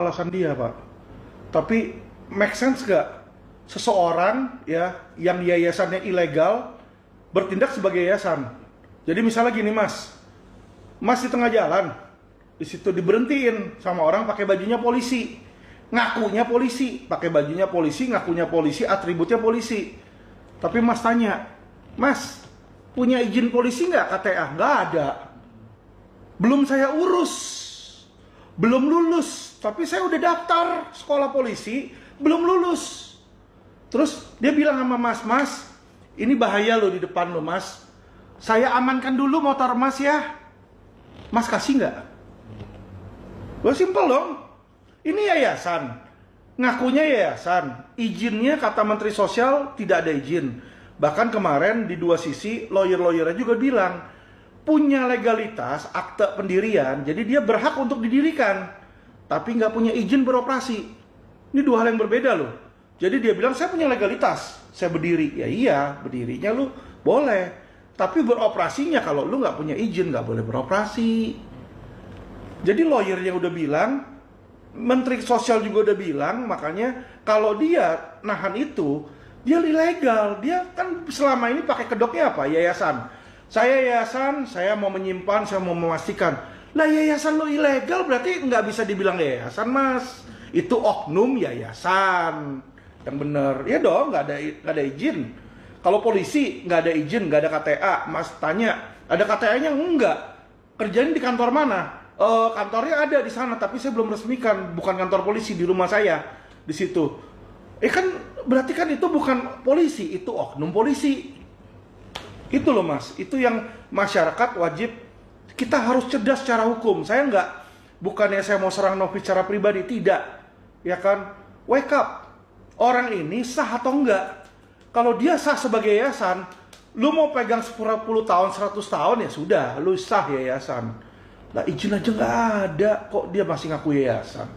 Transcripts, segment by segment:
alasan dia, Pak. Tapi make sense gak seseorang ya yang yayasannya ilegal bertindak sebagai yayasan? Jadi misalnya gini, Mas di tengah jalan, di situ diberhentiin sama orang pakai bajunya polisi, ngakunya polisi, pakai bajunya polisi, ngakunya polisi, atributnya polisi. Tapi Mas tanya, Mas punya izin polisi nggak KTA? Nggak ada. Belum saya urus, belum lulus, tapi saya udah daftar sekolah polisi, belum lulus. Terus dia bilang sama Mas, ini bahaya loh di depan lo, Mas. Saya amankan dulu motor Mas ya. Mas kasih nggak? Lo simpel dong. Ini yayasan, ngakunya yayasan, izinnya kata Menteri Sosial tidak ada izin. Bahkan kemarin di dua sisi lawyer-lawyernya juga bilang punya legalitas akte pendirian, jadi dia berhak untuk didirikan, tapi nggak punya izin beroperasi. Ini dua hal yang berbeda loh. Jadi dia bilang saya punya legalitas, saya berdiri. Ya iya, berdirinya lu boleh, tapi beroperasinya kalau lu nggak punya izin nggak boleh beroperasi. Jadi lawyernya udah bilang, Menteri Sosial juga udah bilang, makanya kalau dia nahan itu, dia ilegal. Dia kan selama ini pakai kedoknya apa? Yayasan. Saya yayasan, saya mau menyimpan, saya mau memastikan. Lah yayasan lo ilegal berarti nggak bisa dibilang yayasan, Mas. Itu oknum yayasan. Yang bener. Ya dong, nggak ada izin. Kalau polisi nggak ada izin, nggak ada KTA. Mas tanya, ada KTA-nya? Enggak. Kerjanya di kantor mana? Kantornya ada di sana, tapi saya belum resmikan. Bukan kantor polisi, di rumah saya di situ. Kan berarti kan itu bukan polisi, itu oknum polisi. Itu loh Mas, itu yang masyarakat wajib, kita harus cerdas secara hukum. Saya bukannya saya mau serang Novi secara pribadi, tidak. Ya kan, wake up. Orang ini sah atau enggak? Kalau dia sah sebagai yayasan, lu mau pegang 10 tahun, 100 tahun ya sudah, lu sah yayasan. Lah izin aja nggak ada, kok dia masih ngaku yayasan?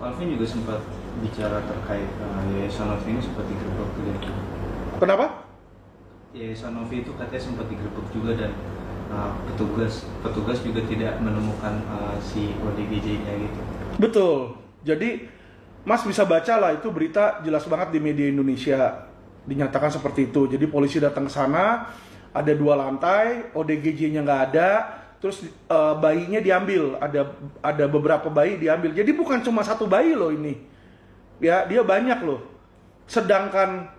Alvin juga sempat bicara terkait Yayasan Novi ini sempat digerebek juga. Kenapa? Yayasan Novi itu katanya sempat digerebek juga dan petugas juga tidak menemukan si ODGJ-nya gitu. Betul. Jadi Mas bisa baca lah, itu berita jelas banget di media Indonesia, dinyatakan seperti itu. Jadi polisi datang ke sana, ada 2 lantai, ODGJ-nya nggak ada, terus bayinya diambil, ada beberapa bayi diambil. Jadi bukan cuma 1 bayi loh ini, ya dia banyak loh. Sedangkan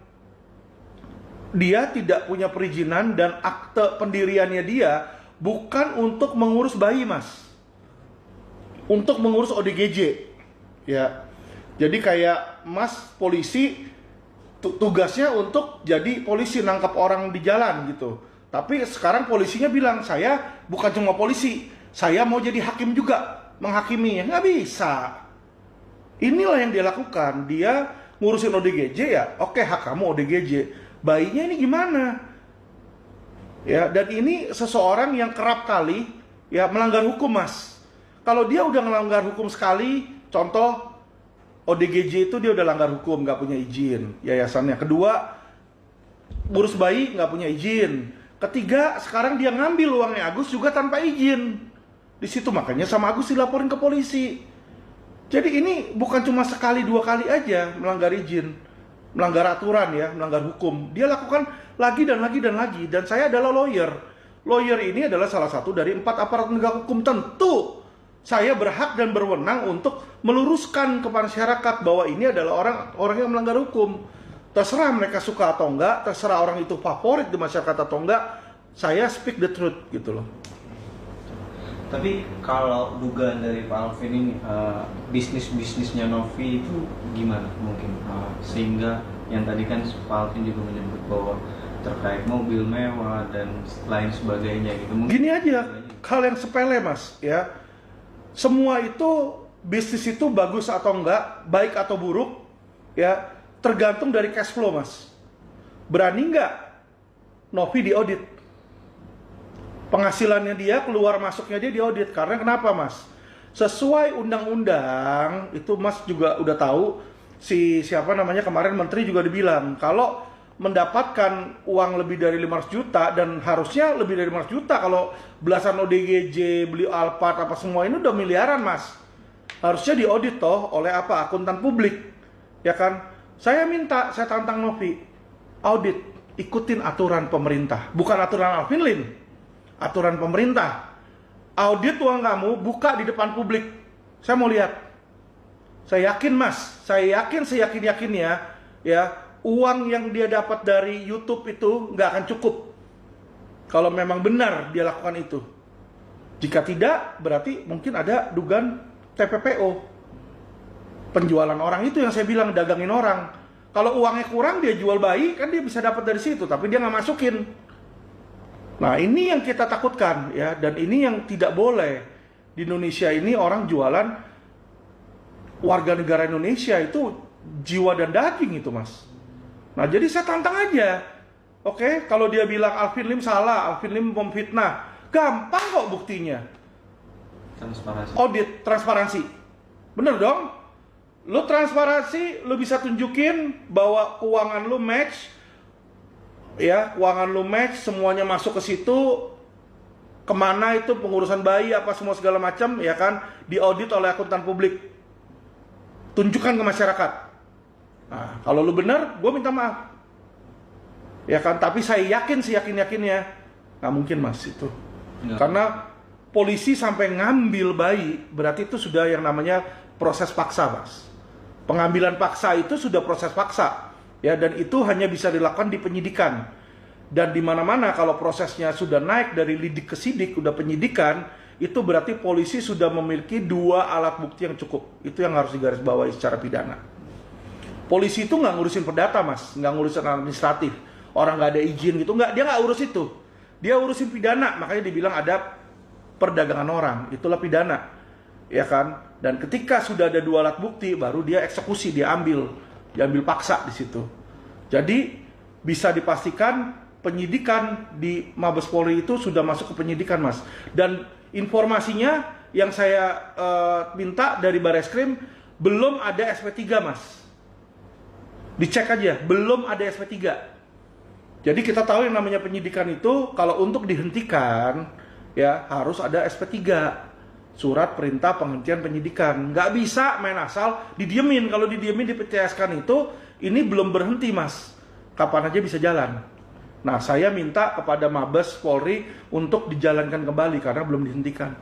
dia tidak punya perizinan dan akte pendiriannya dia bukan untuk mengurus bayi, Mas, untuk mengurus ODGJ, ya. Jadi kayak Mas polisi tugasnya untuk jadi polisi, nangkap orang di jalan gitu. Tapi sekarang polisinya bilang, saya bukan cuma polisi, saya mau jadi hakim juga, menghakimi. Nggak bisa. Inilah yang dia lakukan. Dia ngurusin ODGJ ya, oke, hak kamu ODGJ. Bayinya ini gimana? Ya, dan ini seseorang yang kerap kali ya melanggar hukum, Mas. Kalau dia udah melanggar hukum sekali, contoh ODGJ itu dia udah langgar hukum, nggak punya izin yayasannya. Kedua, ngurus bayi nggak punya izin. Ketiga, sekarang dia ngambil uangnya Agus juga tanpa izin. Di situ makanya sama Agus dilaporin ke polisi. Jadi ini bukan cuma sekali 2 kali aja melanggar izin, melanggar aturan ya, melanggar hukum. Dia lakukan lagi dan lagi dan lagi. Dan saya adalah lawyer. Lawyer ini adalah salah satu dari 4 aparat penegak hukum. Tentu saya berhak dan berwenang untuk meluruskan ke masyarakat bahwa ini adalah orang yang melanggar hukum. Terserah mereka suka atau enggak, terserah orang itu favorit di masyarakat atau enggak, saya speak the truth gitu loh. Tapi kalau dugaan dari Pak Alvin ini, bisnisnya Novi itu gimana mungkin? Sehingga yang tadi kan Pak Alvin juga menyebut bahwa terkait mobil mewah dan lain sebagainya gitu. Mungkin gini aja, hal yang sepele Mas ya. Semua itu, bisnis itu bagus atau enggak, baik atau buruk, ya tergantung dari cash flow, Mas. Berani enggak Novi diaudit? Penghasilannya dia, keluar masuknya dia diaudit. Karena kenapa, Mas? Sesuai undang-undang, itu Mas juga udah tahu, siapa namanya kemarin menteri juga dibilang, kalau mendapatkan uang lebih dari 500 juta, dan harusnya lebih dari 500 juta kalau belasan ODGJ, beli Alphard, apa semua ini udah miliaran, Mas. harusnya diaudit toh oleh apa? Akuntan publik, ya kan? Saya tantang Novi, audit, ikutin aturan pemerintah, bukan aturan Alvin Lim, aturan pemerintah. Audit uang kamu, buka di depan publik. Saya mau lihat. Saya yakin mas, saya yakin seyakin-yakinnya, ya, uang yang dia dapat dari YouTube itu nggak akan cukup. Kalau memang benar dia lakukan itu. Jika tidak, berarti mungkin ada dugaan TPPO. Penjualan orang itu yang saya bilang, dagangin orang. Kalau uangnya kurang, dia jual bayi, kan dia bisa dapat dari situ, tapi dia nggak masukin. Nah, ini yang kita takutkan, ya, dan ini yang tidak boleh. Di Indonesia ini orang jualan, warga negara Indonesia itu jiwa dan daging itu, mas. Nah, jadi saya tantang aja. Oke, kalau dia bilang Alvin Lim salah, Alvin Lim memfitnah, gampang kok buktinya. Transparansi. Audit, transparansi. Bener dong? Lu transparansi, lu bisa tunjukin bahwa keuangan lu match, ya, keuangan lu match, semuanya masuk ke situ, kemana itu pengurusan bayi, apa semua segala macam, ya kan, diaudit oleh akuntan publik. Tunjukkan ke masyarakat. Nah, kalau lu benar, gue minta maaf. Ya kan, tapi saya yakin seyakin-yakinnya, nggak mungkin mas itu. Ya. Karena polisi sampai ngambil bayi, berarti itu sudah yang namanya proses paksa, mas. Pengambilan paksa itu sudah proses paksa, ya, dan itu hanya bisa dilakukan di penyidikan. Dan di mana-mana kalau prosesnya sudah naik dari lidik ke sidik, udah penyidikan, itu berarti polisi sudah memiliki 2 alat bukti yang cukup. Itu yang harus digarisbawahi secara pidana. Polisi itu nggak ngurusin perdata, mas, nggak ngurusin administratif. Orang nggak ada izin gitu, dia nggak urus itu. Dia urusin pidana, makanya dibilang ada perdagangan orang, itulah pidana, ya kan? Dan ketika sudah ada 2 alat bukti, baru dia eksekusi, diambil paksa di situ. Jadi bisa dipastikan penyidikan di Mabes Polri itu sudah masuk ke penyidikan, mas. Dan informasinya yang saya minta dari Bareskrim, belum ada SP3, mas. Dicek aja, belum ada SP3. Jadi kita tahu yang namanya penyidikan itu, kalau untuk dihentikan, ya harus ada SP3. Surat perintah penghentian penyidikan. Nggak bisa main asal, didiemin. Kalau didiemin, di-PTS-kan itu, ini belum berhenti, mas. Kapan aja bisa jalan. Nah, saya minta kepada Mabes Polri untuk dijalankan kembali karena belum dihentikan.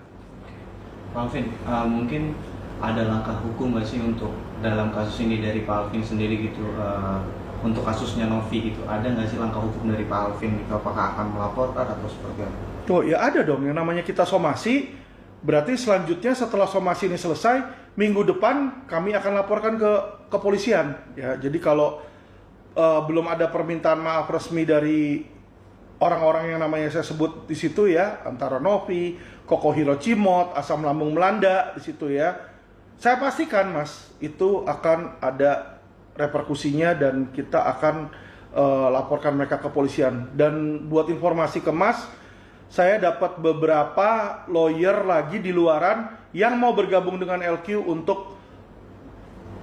Pak Alvin, mungkin ada langkah hukum nggak sih untuk dalam kasus ini dari Pak Alvin sendiri gitu, untuk kasusnya Novi gitu, ada nggak sih langkah hukum dari Pak Alvin gitu, apakah akan melaporkan atau seperti apa? Oh ya ada dong, yang namanya kita somasi, berarti selanjutnya setelah somasi ini selesai, minggu depan kami akan laporkan ke kepolisian. Ya, jadi kalau belum ada permintaan maaf resmi dari orang-orang yang namanya saya sebut di situ ya, antara Novi, Koko Hirocimot, Asam Lambung Melanda di situ ya, saya pastikan mas itu akan ada reperkusinya dan kita akan laporkan mereka ke kepolisian. Dan buat informasi ke mas, saya dapat beberapa lawyer lagi di luaran yang mau bergabung dengan LQ untuk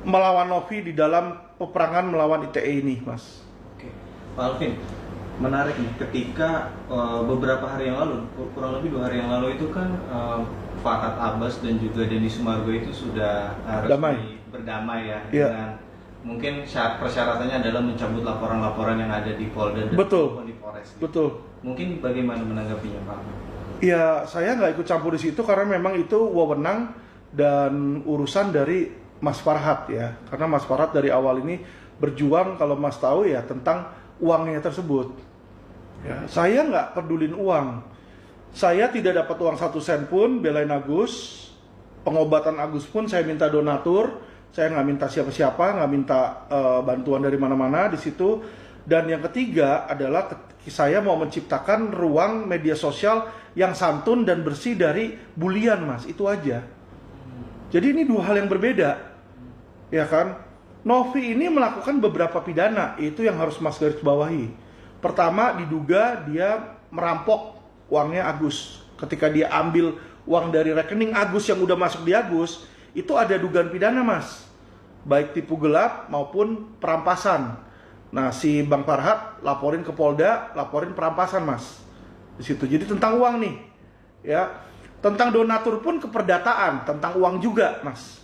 melawan Novi di dalam peperangan melawan ITE ini, mas. Oke, Pak Alvin, menarik nih, ketika beberapa hari yang lalu, kurang lebih 2 hari yang lalu itu kan Fakat Abbas dan juga Denny Sumargo itu sudah resmi berdamai ya, dengan mungkin persyaratannya adalah mencabut laporan-laporan yang ada di Polda dan di Polres. Gitu. Betul. Mungkin bagaimana menanggapinya, Pak? Ya, saya nggak ikut campur di situ karena memang itu wewenang dan urusan dari Mas Farhat ya. Karena Mas Farhat dari awal ini berjuang, kalau Mas tahu ya, tentang uangnya tersebut. Ya, saya nggak pedulin uang. Saya tidak dapat uang 1 sen pun belain Agus. Pengobatan Agus pun saya minta donatur. Saya nggak minta siapa-siapa, nggak minta bantuan dari mana-mana di situ. Dan yang ketiga adalah saya mau menciptakan ruang media sosial yang santun dan bersih dari bulian, mas. Itu aja. Jadi ini 2 hal yang berbeda, ya kan? Novi ini melakukan beberapa pidana, itu yang harus mas garis bawahi. Pertama, diduga dia merampok uangnya Agus. Ketika dia ambil uang dari rekening Agus yang udah masuk di Agus, itu ada dugaan pidana, mas, baik tipu gelap maupun perampasan. Nah, si Bang Farhat laporin ke Polda, laporin perampasan, mas, di situ. Jadi tentang uang nih, ya, tentang donatur pun keperdataan, tentang uang juga, mas.